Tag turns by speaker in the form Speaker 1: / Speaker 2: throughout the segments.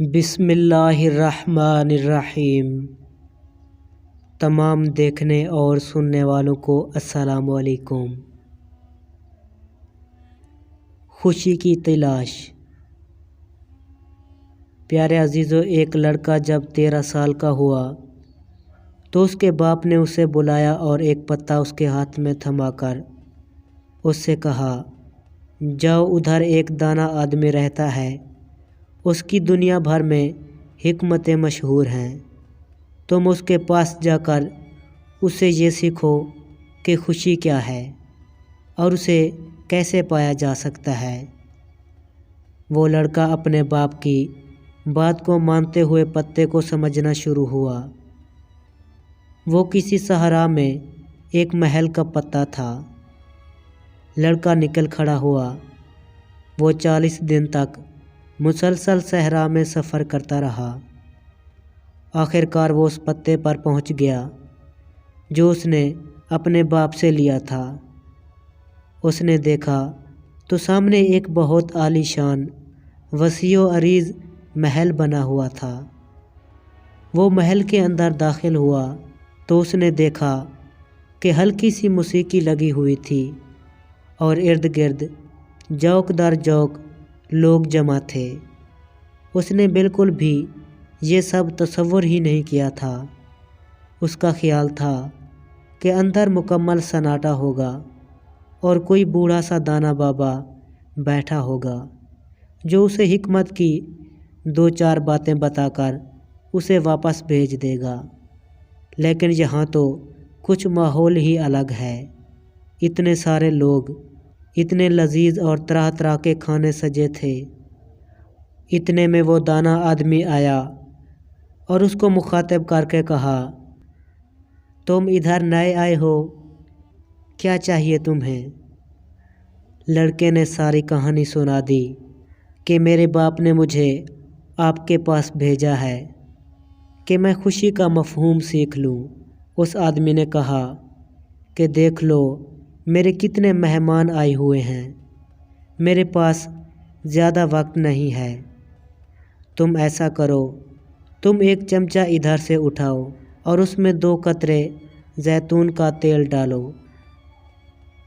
Speaker 1: بسم اللہ الرحمن الرحیم۔ تمام دیکھنے اور سننے والوں کو السلام علیکم۔ خوشی کی تلاش۔ پیارے عزیزو، ایک لڑکا جب 13 سال کا ہوا تو اس کے باپ نے اسے بلایا اور ایک پتا اس کے ہاتھ میں تھما کر اس سے کہا، جاؤ، ادھر ایک دانا آدمی رہتا ہے، اس کی دنیا بھر میں حکمتیں مشہور ہیں، تم اس کے پاس جا کر اسے یہ سیکھو کہ خوشی کیا ہے اور اسے کیسے پایا جا سکتا ہے۔ وہ لڑکا اپنے باپ کی بات کو مانتے ہوئے پتے کو سمجھنا شروع ہوا۔ وہ کسی صحرا میں ایک محل کا پتا تھا۔ لڑکا نکل کھڑا ہوا۔ وہ 40 دن تک مسلسل صحرا میں سفر کرتا رہا۔ آخر کار وہ اس پتے پر پہنچ گیا جو اس نے اپنے باپ سے لیا تھا۔ اس نے دیکھا تو سامنے ایک بہت عالی شان، وسیع و عریض محل بنا ہوا تھا۔ وہ محل کے اندر داخل ہوا تو اس نے دیکھا کہ ہلکی سی موسیقی لگی ہوئی تھی اور ارد گرد جوک در جوک لوگ جمع تھے۔ اس نے بالکل بھی یہ سب تصور ہی نہیں کیا تھا۔ اس کا خیال تھا کہ اندر مکمل سناٹا ہوگا اور کوئی بوڑھا سا دانا بابا بیٹھا ہوگا جو اسے حکمت کی 2-4 باتیں بتا کر اسے واپس بھیج دے گا۔ لیکن یہاں تو کچھ ماحول ہی الگ ہے۔ اتنے سارے لوگ، اتنے لذیذ اور طرح طرح کے کھانے سجے تھے۔ اتنے میں وہ دانا آدمی آیا اور اس کو مخاطب کر کے کہا، تم ادھر نئے آئے ہو، کیا چاہیے تمہیں؟ لڑکے نے ساری کہانی سنا دی کہ میرے باپ نے مجھے آپ کے پاس بھیجا ہے کہ میں خوشی کا مفہوم سیکھ لوں۔ اس آدمی نے کہا کہ دیکھ لو، میرے کتنے مہمان آئے ہوئے ہیں، میرے پاس زیادہ وقت نہیں ہے۔ تم ایسا کرو، تم ایک چمچہ ادھر سے اٹھاؤ اور اس میں 2 قطرے زیتون کا تیل ڈالو۔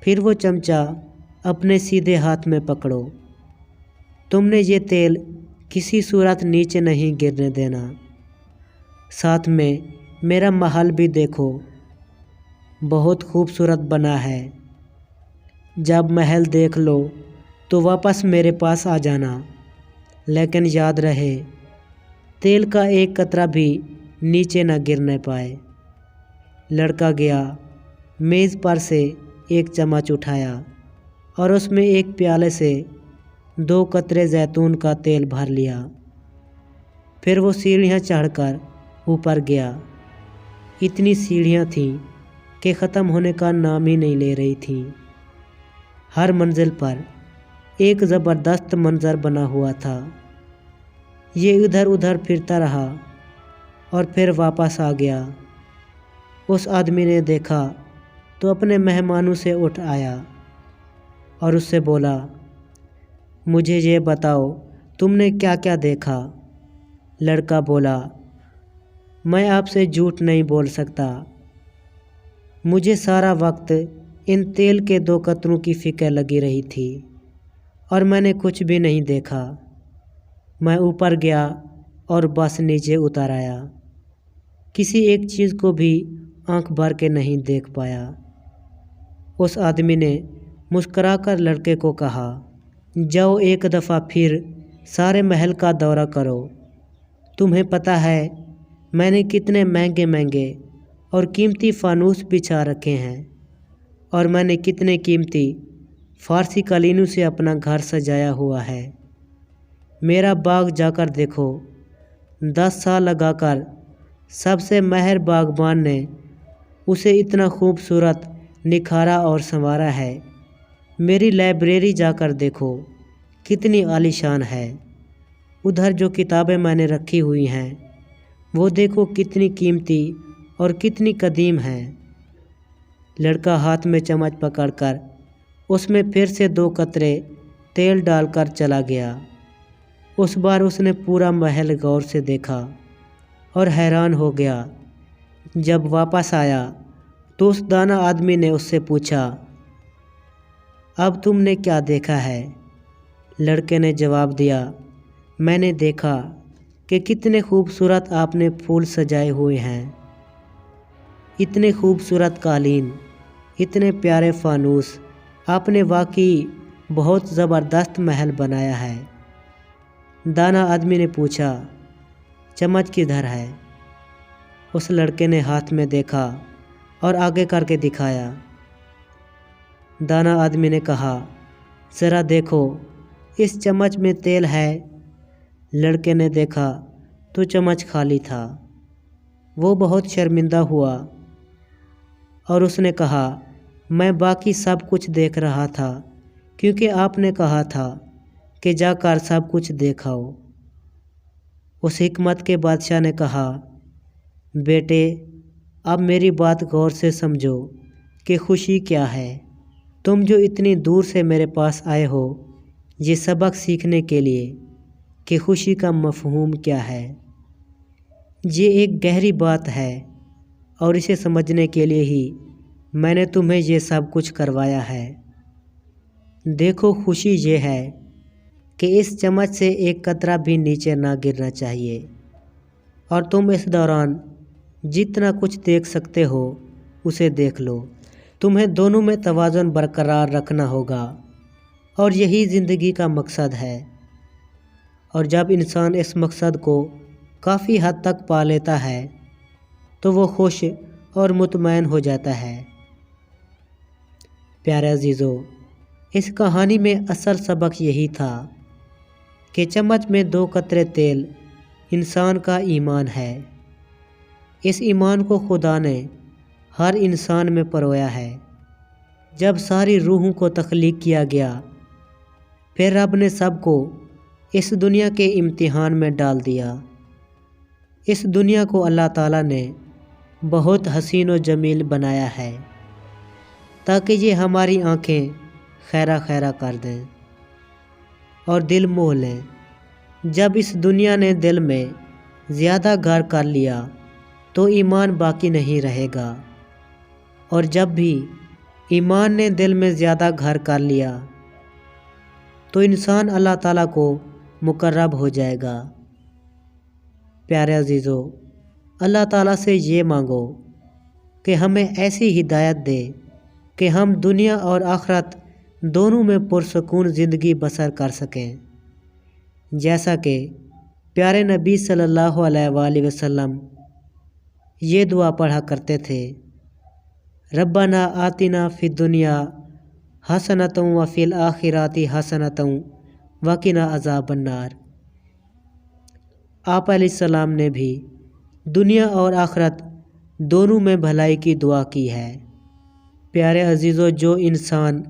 Speaker 1: پھر وہ چمچہ اپنے سیدھے ہاتھ میں پکڑو۔ تم نے یہ تیل کسی صورت نیچے نہیں گرنے دینا۔ ساتھ میں میرا محل بھی دیکھو، بہت خوبصورت بنا ہے۔ جب محل دیکھ لو تو واپس میرے پاس آ جانا، لیکن یاد رہے تیل کا ایک قطرہ بھی نیچے نہ گرنے پائے۔ لڑکا گیا، میز پر سے ایک چمچ اٹھایا اور اس میں ایک پیالے سے 2 قطرے زیتون کا تیل بھر لیا۔ پھر وہ سیڑھیاں چڑھ کر اوپر گیا۔ اتنی سیڑھیاں تھیں کہ ختم ہونے کا نام ہی نہیں لے رہی تھیں۔ ہر منزل پر ایک زبردست منظر بنا ہوا تھا۔ یہ ادھر ادھر پھرتا رہا اور پھر واپس آ گیا۔ اس آدمی نے دیکھا تو اپنے مہمانوں سے اٹھ آیا اور اس سے بولا، مجھے یہ بتاؤ تم نے کیا کیا دیکھا؟ لڑکا بولا، میں آپ سے جھوٹ نہیں بول سکتا، مجھے سارا وقت ان تیل کے 2 قطروں کی فکر لگی رہی تھی اور میں نے کچھ بھی نہیں دیکھا۔ میں اوپر گیا اور بس نیچے اتر آیا، کسی ایک چیز کو بھی آنکھ بھر کے نہیں دیکھ پایا۔ اس آدمی نے مسکرا کر لڑکے کو کہا، جاؤ ایک دفعہ پھر سارے محل کا دورہ کرو۔ تمہیں پتہ ہے میں نے کتنے مہنگے مہنگے اور قیمتی فانوس بچھا رکھے ہیں، اور میں نے کتنے قیمتی فارسی قالینوں سے اپنا گھر سجایا ہوا ہے۔ میرا باغ جا کر دیکھو، 10 سال لگا کر سب سے ماہر باغبان نے اسے اتنا خوبصورت نکھارا اور سنوارا ہے۔ میری لائبریری جا کر دیکھو، کتنی عالی شان ہے۔ ادھر جو کتابیں میں نے رکھی ہوئی ہیں وہ دیکھو کتنی قیمتی اور کتنی قدیم ہیں۔ لڑکا ہاتھ میں چمچ پکڑ کر اس میں پھر سے 2 قطرے تیل ڈال کر چلا گیا۔ اس بار اس نے پورا محل غور سے دیکھا اور حیران ہو گیا۔ جب واپس آیا تو اس دانا آدمی نے اس سے پوچھا، اب تم نے کیا دیکھا ہے؟ لڑکے نے جواب دیا، میں نے دیکھا کہ کتنے خوبصورت آپ نے پھول سجائے ہوئے ہیں، اتنے خوبصورت قالین، اتنے پیارے فانوس، آپ نے واقعی بہت زبردست محل بنایا ہے۔ دانا آدمی نے پوچھا، چمچ کدھر ہے؟ اس لڑکے نے ہاتھ میں دیکھا اور آگے کر کے دکھایا۔ دانا آدمی نے کہا، ذرا دیکھو اس چمچ میں تیل ہے۔ لڑکے نے دیکھا تو چمچ خالی تھا۔ وہ بہت شرمندہ ہوا اور اس نے کہا، میں باقی سب کچھ دیکھ رہا تھا کیونکہ آپ نے کہا تھا کہ جا کر سب کچھ دیکھ آؤ۔ اس حکمت کے بادشاہ نے کہا، بیٹے اب میری بات غور سے سمجھو کہ خوشی کیا ہے۔ تم جو اتنی دور سے میرے پاس آئے ہو یہ سبق سیکھنے کے لیے کہ خوشی کا مفہوم کیا ہے، یہ ایک گہری بات ہے اور اسے سمجھنے کے لیے ہی میں نے تمہیں یہ سب کچھ کروایا ہے۔ دیکھو خوشی یہ ہے کہ اس چمچ سے ایک قطرہ بھی نیچے نہ گرنا چاہیے، اور تم اس دوران جتنا کچھ دیکھ سکتے ہو اسے دیکھ لو۔ تمہیں دونوں میں توازن برقرار رکھنا ہوگا اور یہی زندگی کا مقصد ہے۔ اور جب انسان اس مقصد کو کافی حد تک پا لیتا ہے تو وہ خوش اور مطمئن ہو جاتا ہے۔ پیارے عزیزو، اس کہانی میں اصل سبق یہی تھا کہ چمچ میں 2 قطرے تیل انسان کا ایمان ہے۔ اس ایمان کو خدا نے ہر انسان میں پرویا ہے۔ جب ساری روحوں کو تخلیق کیا گیا پھر رب نے سب کو اس دنیا کے امتحان میں ڈال دیا۔ اس دنیا کو اللہ تعالیٰ نے بہت حسین و جمیل بنایا ہے تاکہ یہ ہماری آنکھیں خیرہ خیرہ کر دیں اور دل موہ لیں۔ جب اس دنیا نے دل میں زیادہ گھر کر لیا تو ایمان باقی نہیں رہے گا، اور جب بھی ایمان نے دل میں زیادہ گھر کر لیا تو انسان اللہ تعالیٰ کو مقرب ہو جائے گا۔ پیارے عزیزو، اللہ تعالیٰ سے یہ مانگو کہ ہمیں ایسی ہدایت دے کہ ہم دنیا اور آخرت دونوں میں پرسکون زندگی بسر کر سکیں، جیسا کہ پیارے نبی صلی اللہ علیہ وآلہ وسلم یہ دعا پڑھا کرتے تھے، ربنا آتنا فی الدنیا حسنۃ وفی الآخرۃ حسنۃ وقنا عذاب النار۔ آپ علیہ السلام نے بھی دنیا اور آخرت دونوں میں بھلائی کی دعا کی ہے۔ پیارے عزیزو، جو انسان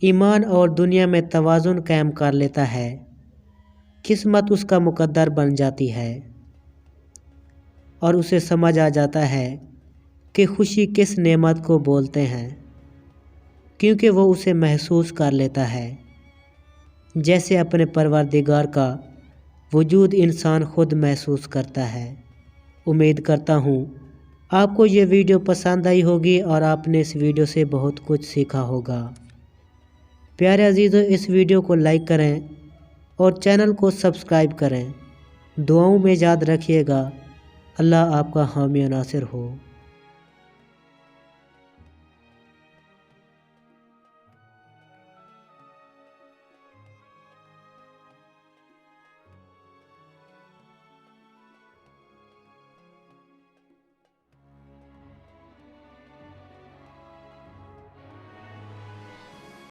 Speaker 1: ایمان اور دنیا میں توازن قائم کر لیتا ہے قسمت اس کا مقدر بن جاتی ہے اور اسے سمجھ آ جاتا ہے کہ خوشی کس نعمت کو بولتے ہیں، کیونکہ وہ اسے محسوس کر لیتا ہے جیسے اپنے پروردگار کا وجود انسان خود محسوس کرتا ہے۔ امید کرتا ہوں آپ کو یہ ویڈیو پسند آئی ہوگی اور آپ نے اس ویڈیو سے بہت کچھ سیکھا ہوگا۔ پیارے عزیزو، اس ویڈیو کو لائک کریں اور چینل کو سبسکرائب کریں۔ دعاؤں میں یاد رکھیے گا۔ اللہ آپ کا حامی و ناصر ہو۔